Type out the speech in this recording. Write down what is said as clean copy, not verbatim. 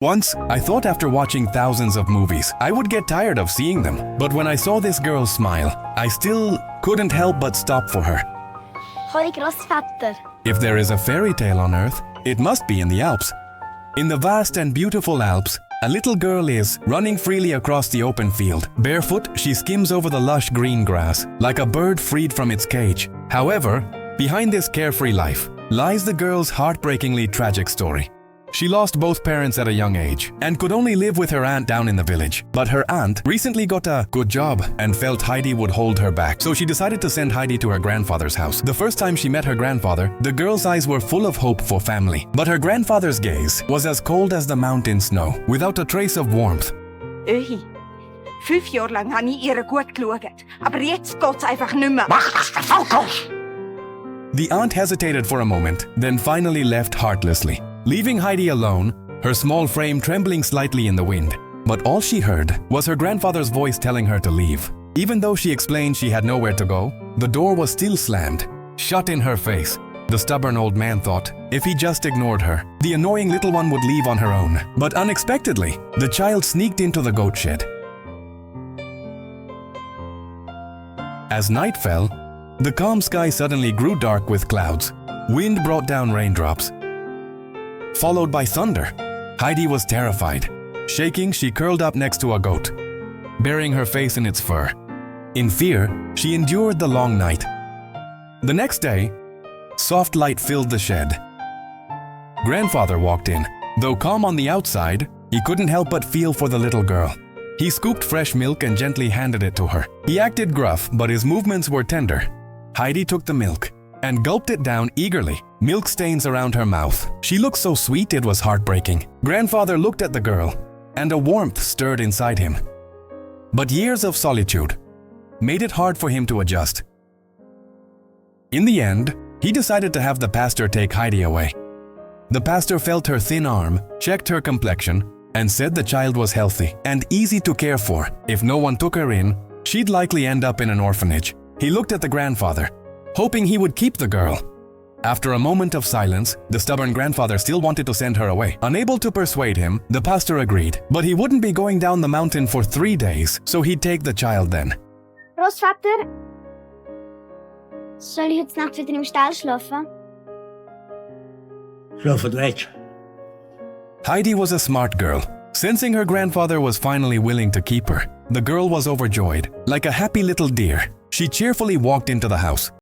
Once, I thought after watching thousands of movies, I would get tired of seeing them. But when I saw this girl's smile, I still couldn't help but stop for her. Hoi Großvater. If there is a fairy tale on Earth, it must be in the Alps. In the vast and beautiful Alps, a little girl is running freely across the open field. Barefoot, she skims over the lush green grass, like a bird freed from its cage. However, behind this carefree life lies the girl's heartbreakingly tragic story. She lost both parents at a young age and could only live with her aunt down in the village. But her aunt recently got a good job and felt Heidi would hold her back. So she decided to send Heidi to her grandfather's house. The first time she met her grandfather, the girl's eyes were full of hope for family. But her grandfather's gaze was as cold as the mountain snow, without a trace of warmth. Ui, 5 jaar lang heb ik ihr gut geschaut, aber jetzt geht's einfach nicht mehr. Mach das Fokus! The aunt hesitated for a moment, then finally left heartlessly, leaving Heidi alone, her small frame trembling slightly in the wind. But all she heard was her grandfather's voice telling her to leave. Even though she explained she had nowhere to go, the door was still slammed, shut in her face. The stubborn old man thought, if he just ignored her, the annoying little one would leave on her own. But unexpectedly, the child sneaked into the goat shed. As night fell, the calm sky suddenly grew dark with clouds. Wind brought down raindrops, followed by thunder. Heidi was terrified. Shaking, she curled up next to a goat, burying her face in its fur. In fear, she endured the long night. The next day, soft light filled the shed. Grandfather walked in. Though calm on the outside, he couldn't help but feel for the little girl. He scooped fresh milk and gently handed it to her. He acted gruff, but his movements were tender. Heidi took the milk and gulped it down eagerly, milk stains around her mouth. She looked so sweet it was heartbreaking. Grandfather looked at the girl, and a warmth stirred inside him. But years of solitude made it hard for him to adjust. In the end, he decided to have the pastor take Heidi away. The pastor felt her thin arm, checked her complexion, and said the child was healthy and easy to care for. If no one took her in, she'd likely end up in an orphanage. He looked at the grandfather, hoping he would keep the girl. After a moment of silence, the stubborn grandfather still wanted to send her away. Unable to persuade him, the pastor agreed. But he wouldn't be going down the mountain for 3 days, so he'd take the child then. Großvater? Soll ich heute Nacht wieder im Stall schlafen? Schlafen weg. Heidi was a smart girl. Sensing her grandfather was finally willing to keep her, the girl was overjoyed. Like a happy little deer, she cheerfully walked into the house.